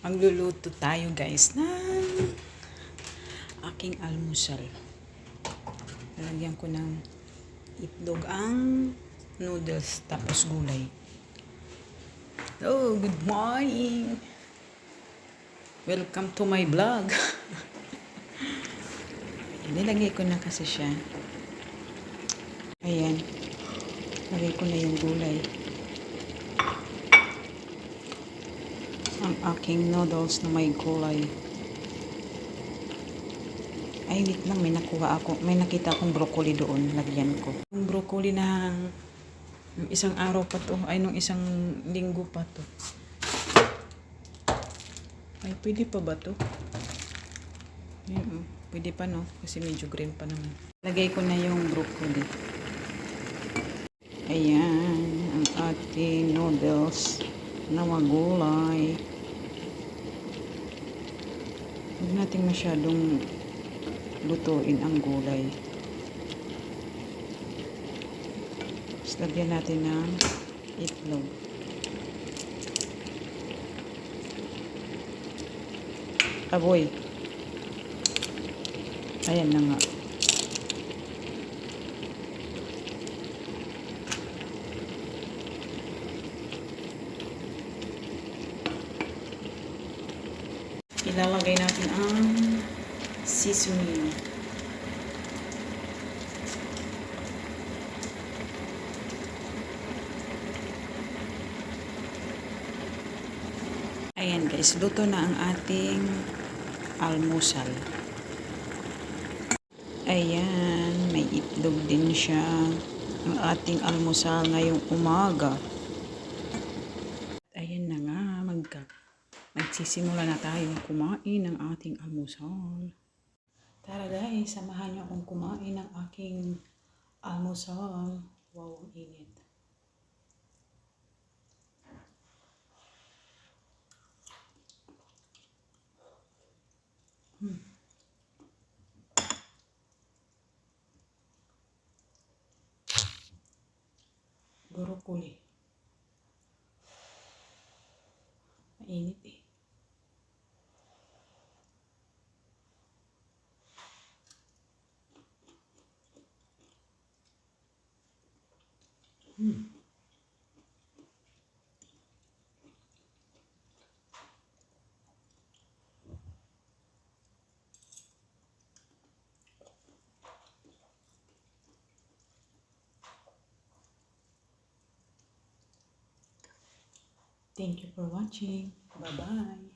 Magluluto tayo guys ng aking almusal. Lalagyan ko ng itlog ang noodles tapos gulay. Oh, good morning! Welcome to my vlog. Nilagay ko na kasi siya. Ayan. Lagay ko na yung gulay. Ang aking noodles na may gulay. Ay, wait lang. May nakuha ako. May nakita akong broccoli doon. Lagyan ko. Yung broccoli ng isang araw pa to. Ay, nung isang linggo pa to. Ay, pwede pa ba to? Ayan, pwede pa no? Kasi medyo green pa naman. Lagay ko na yung broccoli. Ayan. Ang ating noodles na magulay. Huwag natin masyadong lutuin ang gulay. Tapos lagyan natin ng itlog. Aboy. Ayan na nga. Ilalagay natin ang seasoning. Ayan guys, luto na ang ating almusal. Ayan, may itlog din siya. Ang ating almusal ngayong umaga. Ayan na nga, magsisimula na tayong kumain ng ating almusal. Tara guys, samahan niyo akong kumain ng aking almusal. Wow, ang init. Broccoli. Mainit eh. Thank you for watching. Bye-bye.